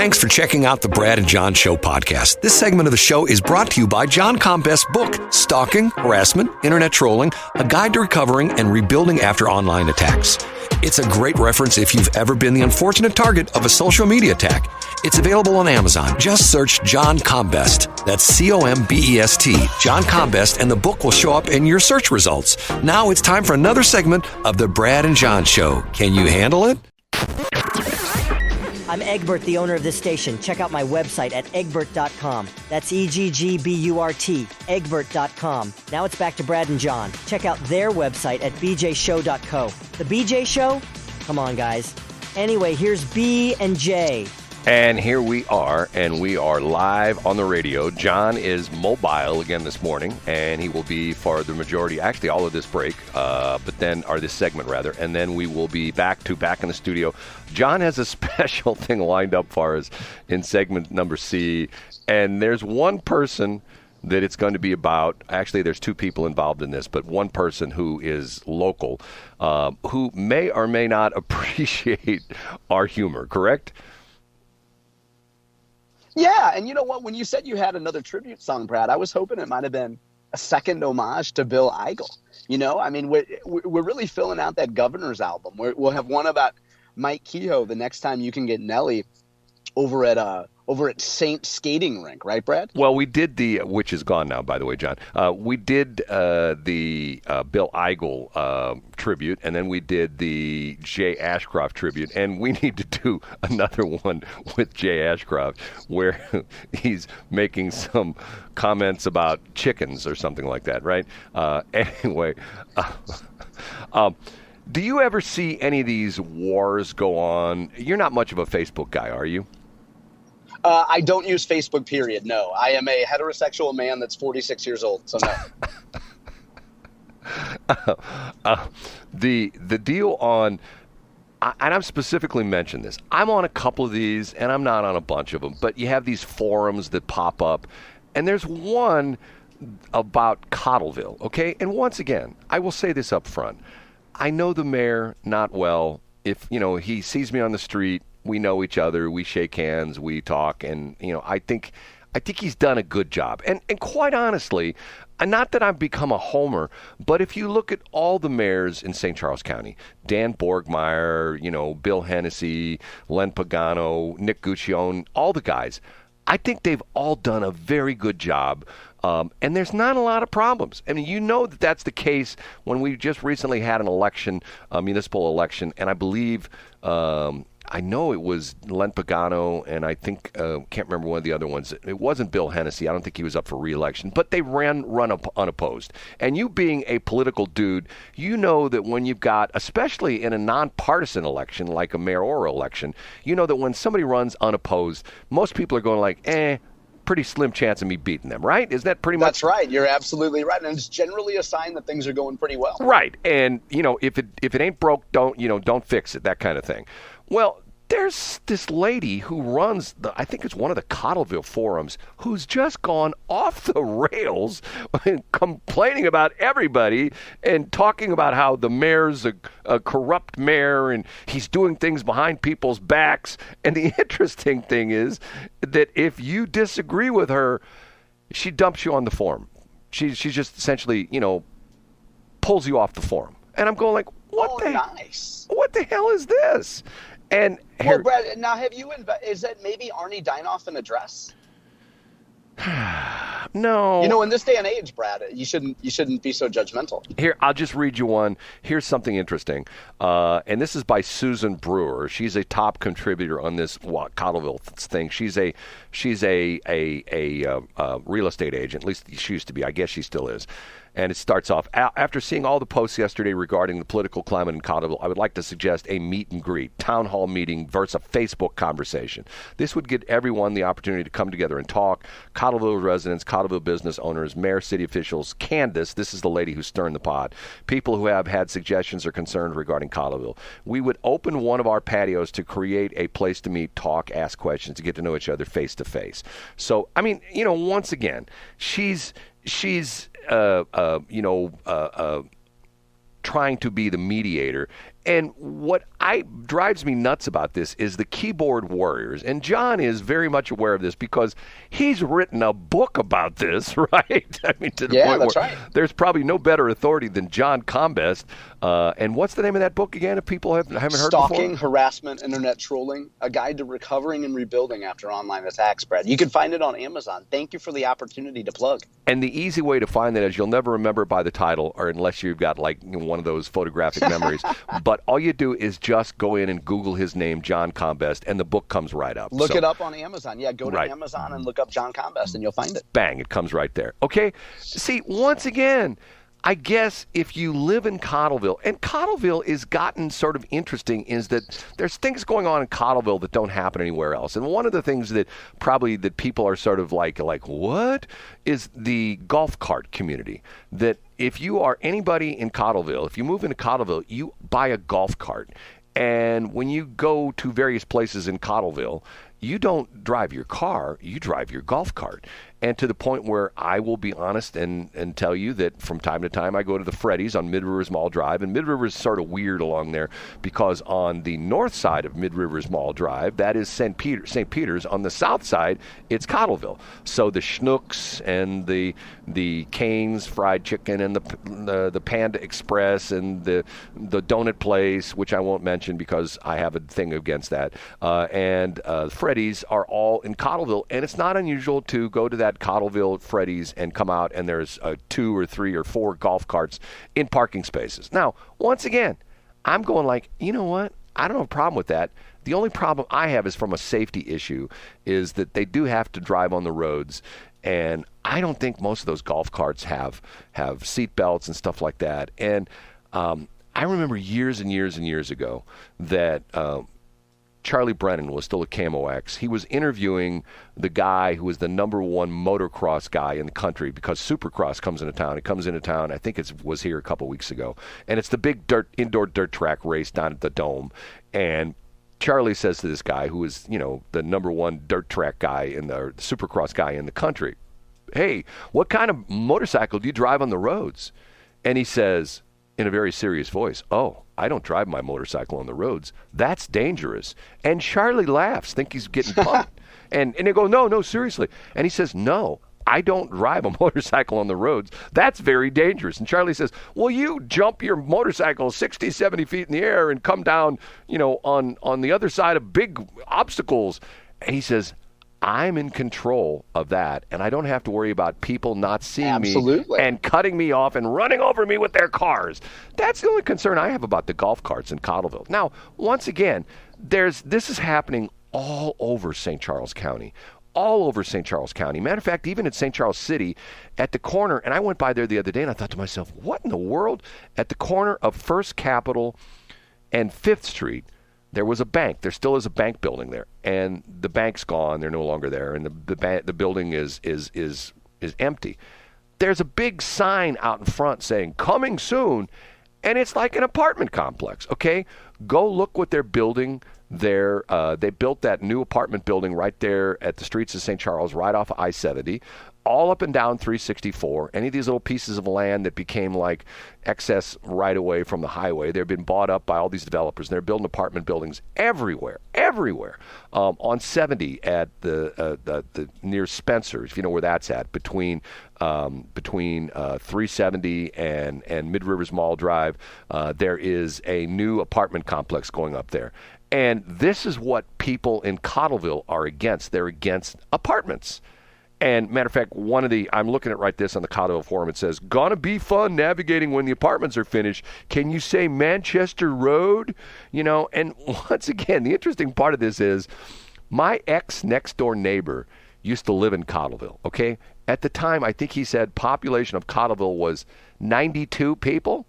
Thanks for checking out the Brad and John Show podcast. This segment of the show is brought to you by John Combest's book, Stalking, Harassment, Internet Trolling, A Guide to Recovering and Rebuilding After Online Attacks. It's a great reference if you've ever been the unfortunate target of a social media attack. It's available on Amazon. Just search John Combest. That's C-O-M-B-E-S-T, John Combest, and the book will show up in your search results. Now it's time for another segment of the Brad and John Show. Can you handle it? I'm Eggburt, the owner of this station. Check out my website at eggburt.com. That's E-G-G-B-U-R-T, eggburt.com. Now it's back to Brad and John. Check out their website at bjshow.co. The BJ Show? Come on, guys. Anyway, here's B and J. And here we are, and we are live on the radio. John is mobile again this morning, and he will be for the majority, actually all of this break, or this segment rather, and then we will be back in the studio. John has a special thing lined up for us in segment number C, and there's one person that it's going to be about. Actually, there's two people involved in this, but one person who is local, who may or may not appreciate our humor, correct? Yeah, and you know what? When you said you had another tribute song, Brad, I was hoping it might have been a second homage to Bill Eigel. You know, I mean, we're really filling out that Governor's album. We'll have one about Mike Kehoe the next time you can get Nelly over at Saint Skating Rink, right, Brad? Well, we did which is gone now, by the way, John. We did the Bill Eigel tribute, and then we did the Jay Ashcroft tribute, and we need to do another one with Jay Ashcroft where he's making some comments about chickens or something like that, right? Anyway, do you ever see any of these wars go on? You're not much of a Facebook guy, are you? I don't use Facebook, period. No, I am a heterosexual man that's 46 years old, so no. The deal on, and I've specifically mentioned this, I'm on a couple of these, and I'm not on a bunch of them, but you have these forums that pop up, and there's one about Cottleville, okay? And once again, I will say this up front. I know the mayor not well. If, he sees me on the street, we know each other, we shake hands, we talk, and, I think he's done a good job. And quite honestly, not that I've become a homer, but if you look at all the mayors in St. Charles County, Dan Borgmeyer, Bill Hennessy, Len Pagano, Nick Guccione, all the guys, I think they've all done a very good job. And there's not a lot of problems. I mean, that's the case when we just recently had an election, a municipal election, and I believe, I know it was Len Pagano, and I think, can't remember one of the other ones. It wasn't Bill Hennessy. I don't think he was up for re-election, but they run unopposed. And you being a political dude, you know that when you've got, especially in a nonpartisan election like a mayoral election, you know that when somebody runs unopposed, most people are going like, pretty slim chance of me beating them, right? Is that pretty much? That's right. You're absolutely right. And it's generally a sign that things are going pretty well. Right. And, if it ain't broke, don't fix it, that kind of thing. Well, there's this lady who runs I think it's one of the Cottleville forums, who's just gone off the rails and complaining about everybody and talking about how the mayor's a corrupt mayor and he's doing things behind people's backs. And the interesting thing is that if you disagree with her, she dumps you on the forum. She just essentially, pulls you off the forum. And I'm going like, what the hell is this? And Brad, now is that maybe Arnie Dinoff in a dress? No. In this day and age, Brad, you shouldn't be so judgmental. Here, I'll just read you one. Here's something interesting. And this is by Susan Brewer. She's a top contributor on this Cottleville thing. She's a real estate agent. At least she used to be. I guess she still is. And it starts off, after seeing all the posts yesterday regarding the political climate in Cottleville, I would like to suggest a meet and greet, town hall meeting versus a Facebook conversation. This would give everyone the opportunity to come together and talk. Cottleville residents, Cottleville business owners, mayor, city officials, Candace, this is the lady who stirred the pot, people who have had suggestions or concerns regarding Cottleville. We would open one of our patios to create a place to meet, talk, ask questions, to get to know each other face to face. So, I mean, once again, she's trying to be the mediator, And what drives me nuts about this is the keyboard warriors. And John is very much aware of this because he's written a book about this, right? I mean, to the point that's where right. there's probably no better authority than John Combest. And what's the name of that book again, if people haven't heard Stalking, before? Harassment, Internet Trolling, A Guide to Recovering and Rebuilding After Online Attacks, Brad. You can find it on Amazon. Thank you for the opportunity to plug. And the easy way to find that is you'll never remember it by the title, or unless you've got like one of those photographic memories. But all you do is just go in and Google his name, John Combest, and the book comes right up. Look it up on Amazon. Yeah, go to Amazon and look up John Combest, and you'll find it. Bang, it comes right there. Okay? See, once again, I guess if you live in Cottleville, and Cottleville is gotten sort of interesting is that there's things going on in Cottleville that don't happen anywhere else. And one of the things that probably that people are sort of like what is the golf cart community. That if you are anybody in Cottleville, if you move into Cottleville, you buy a golf cart. And when you go to various places in Cottleville, you don't drive your car, you drive your golf cart. And to the point where I will be honest and tell you that from time to time I go to the Freddy's on Mid Rivers Mall Drive. And Mid Rivers is sort of weird along there because on the north side of Mid Rivers Mall Drive, that is St. Peter's. On the south side, it's Cottleville. So the Schnooks and the Cane's Fried Chicken and the Panda Express and the Donut Place, which I won't mention because I have a thing against that, and Freddy's are all in Cottleville. And it's not unusual to go to that Cottleville Freddy's and come out and there's 2 or 3 or 4 golf carts in parking spaces. Now, once again, I'm going like, you know what? I don't have a problem with that. The only problem I have is from a safety issue is that they do have to drive on the roads. And I don't think most of those golf carts have seat belts and stuff like that. And I remember years and years and years ago that Charlie Brennan was still at KMOX. He was interviewing the guy who was the number one motocross guy in the country because Supercross comes into town. It comes into town, I think it was here a couple weeks ago. And it's the big indoor dirt track race down at the Dome. And Charlie says to this guy who is, the number one dirt track guy the Supercross guy in the country, hey, what kind of motorcycle do you drive on the roads? And he says, in a very serious voice, oh, I don't drive my motorcycle on the roads. That's dangerous. And Charlie laughs, think he's getting pumped. and they go, no, seriously. And he says, no, I don't drive a motorcycle on the roads. That's very dangerous. And Charlie says, well, you jump your motorcycle 60, 70 feet in the air and come down, on the other side of big obstacles. And he says, I'm in control of that, and I don't have to worry about people not seeing me and cutting me off and running over me with their cars. That's the only concern I have about the golf carts in Cottleville. Now, once again, this is happening all over St. Charles County. All over St. Charles County. Matter of fact, even at St. Charles City, at the corner, and I went by there the other day, and I thought to myself, what in the world? At the corner of First Capitol and 5th Street, there was a bank. There still is a bank building there, and the bank's gone. They're no longer there, and the building is empty. There's a big sign out in front saying "Coming soon," and it's like an apartment complex. Okay, go look what they're building there. They built that new apartment building right there at the streets of St. Charles, right off of I-70. All up and down 364, any of these little pieces of land that became like excess right away from the highway, they've been bought up by all these developers, and they're building apartment buildings everywhere. On 70 at the near Spencer's, if you know where that's at, between 370 and Mid Rivers Mall Drive, there is a new apartment complex going up there. And this is what people in Cottleville are against. They're against apartments. And matter of fact, I'm looking at right this on the Cottleville Forum. It says, gonna be fun navigating when the apartments are finished. Can you say Manchester Road? And once again, the interesting part of this is my next door neighbor used to live in Cottleville, okay? At the time, I think he said population of Cottleville was 92 people,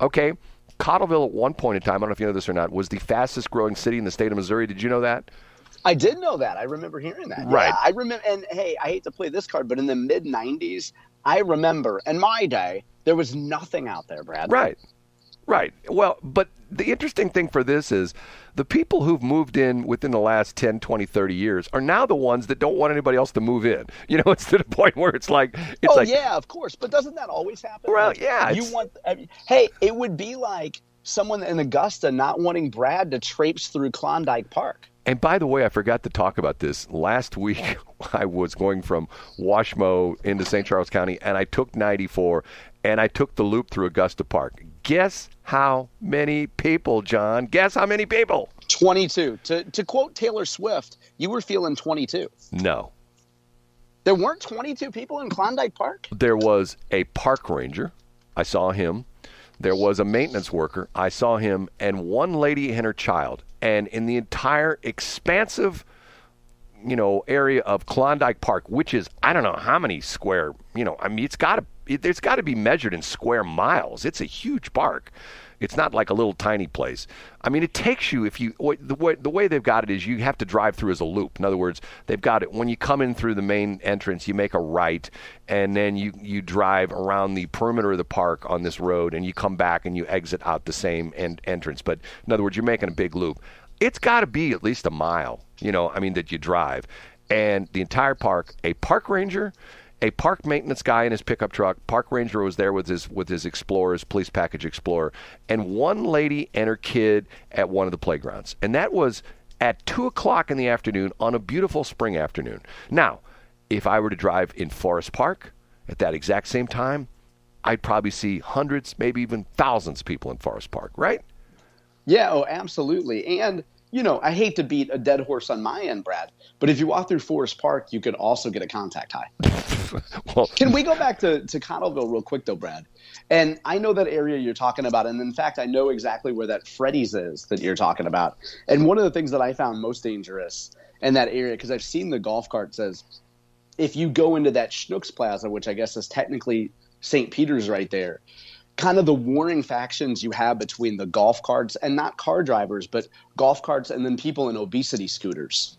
okay? Cottleville at one point in time, I don't know if you know this or not, was the fastest growing city in the state of Missouri. Did you know that? I did know that. I remember hearing that. Right. Yeah, I remember. And hey, I hate to play this card, but in the mid 90s, I remember in my day, there was nothing out there, Brad. Right. Well, but the interesting thing for this is the people who've moved in within the last 10, 20, 30 years are now the ones that don't want anybody else to move in. It's to the point where it's like... yeah, of course. But doesn't that always happen? Well, yeah. Hey, it would be like someone in Augusta not wanting Brad to traipse through Klondike Park. And by the way, I forgot to talk about this. Last week, I was going from Washmo into St. Charles County, and I took 94, and I took the loop through Augusta Park. Guess how many people, John? Guess how many people? 22. To quote Taylor Swift, you were feeling 22. No. There weren't 22 people in Klondike Park? There was a park ranger. I saw him. There was a maintenance worker. I saw him, and one lady and her child. And in the entire expansive, area of Klondike Park, which is, I don't know how many square, it's got to be measured in square miles. It's a huge park. It's not like a little tiny place. I mean, it takes you, the way they've got it is you have to drive through as a loop. In other words, they've got it, when you come in through the main entrance, you make a right, and then you drive around the perimeter of the park on this road, and you come back and you exit out the same entrance. But in other words, you're making a big loop. It's got to be at least a mile, that you drive. And the entire park, a park ranger, a park maintenance guy in his pickup truck, park ranger was there with his Explorers, police package Explorer, and one lady and her kid at one of the playgrounds. And that was at 2 o'clock in the afternoon on a beautiful spring afternoon. Now, if I were to drive in Forest Park at that exact same time, I'd probably see hundreds, maybe even thousands of people in Forest Park, right? Yeah, oh, absolutely. And I hate to beat a dead horse on my end, Brad, but if you walk through Forest Park, you could also get a contact high. Well, can we go back to Cottleville real quick, though, Brad? And I know that area you're talking about, and in fact, I know exactly where that Freddy's is that you're talking about. And one of the things that I found most dangerous in that area, because I've seen the golf cart, says if you go into that Schnucks Plaza, which I guess is technically St. Peter's right there, kind of the warring factions you have between the golf carts and not car drivers, but golf carts and then people in obesity scooters.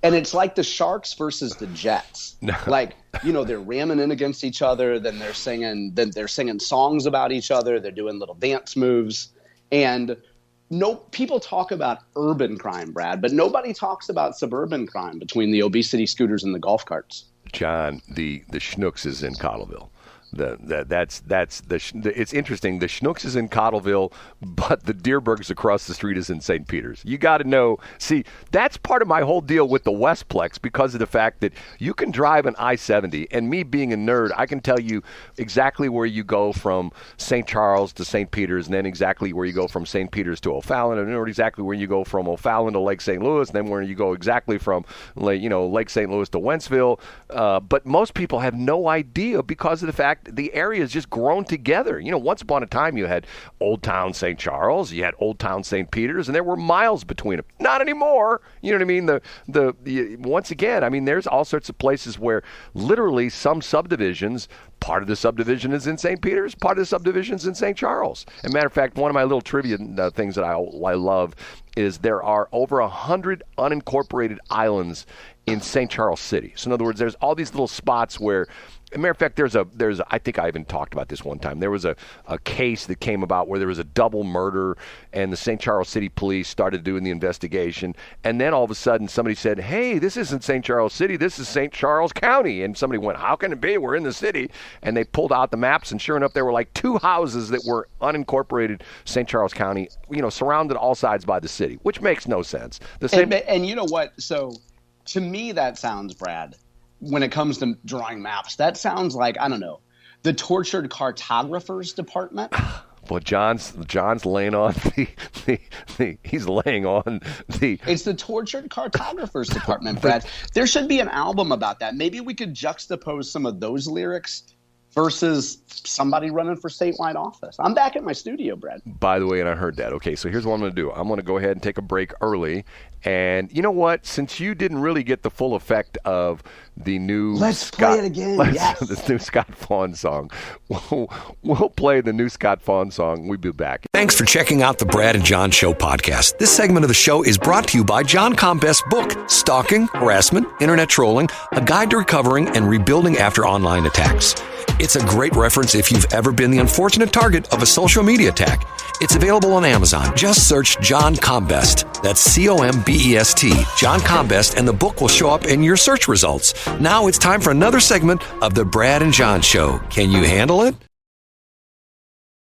And it's like the Sharks versus the Jets. Like, they're ramming in against each other, then they're singing songs about each other, they're doing little dance moves. And people talk about urban crime, Brad, but nobody talks about suburban crime between the obesity scooters and the golf carts. John, the Schnucks is in Cottleville. It's interesting. The Schnucks is in Cottleville, but the Deerbergs across the street is in St. Peter's. You got to know. See, that's part of my whole deal with the Westplex because of the fact that you can drive an I-70, and me being a nerd, I can tell you exactly where you go from St. Charles to St. Peter's, and then exactly where you go from St. Peter's to O'Fallon, and then exactly where you go from O'Fallon to Lake St. Louis, and then where you go exactly from Lake St. Louis to Wentzville. But most people have no idea because of the fact the area has just grown together. Once upon a time you had Old Town St. Charles, you had Old Town St. Peter's, and there were miles between them. Not anymore. You know what I mean? Once again, there's all sorts of places where literally some subdivisions, part of the subdivision is in St. Peter's, part of the subdivision is in St. Charles. As a matter of fact, one of my little trivia things that I love is there are over 100 unincorporated islands in St. Charles City. So in other words, there's all these little spots where, as a matter of fact, there's I think I even talked about this one time. There was a case that came about where there was a double murder, and the St. Charles City Police started doing the investigation. And then all of a sudden somebody said, hey, this isn't St. Charles City, this is St. Charles County. And somebody went, how can it be? We're in the city. And they pulled out the maps, and sure enough, there were like 2 houses that were unincorporated St. Charles County, surrounded all sides by the city, which makes no sense. And you know what? So to me, that sounds, Brad, when it comes to drawing maps, that sounds like, I don't know, the tortured cartographers department. Well, John's laying on he's laying on the. It's the tortured cartographers department, Brad. There should be an album about that. Maybe we could juxtapose some of those lyrics versus somebody running for statewide office. I'm back at my studio, Brad. By the way, and I heard that. Okay, so here's what I'm going to do. I'm going to go ahead and take a break early. And you know what? Since you didn't really get the full effect of the new play it again. Yes. The new Scott Faughn song. We'll play the new Scott Faughn song. We'll be back. Thanks for checking out the Brad and John Show podcast. This segment of the show is brought to you by John Combest's book, Stalking, Harassment, Internet Trolling, A Guide to Recovering and Rebuilding After Online Attacks. It's a great reference if you've ever been the unfortunate target of a social media attack. It's available on Amazon. Just search John Combest. That's Combest, John Combest, and the book will show up in your search results. Now it's time for another segment of the Brad and John Show. Can you handle it?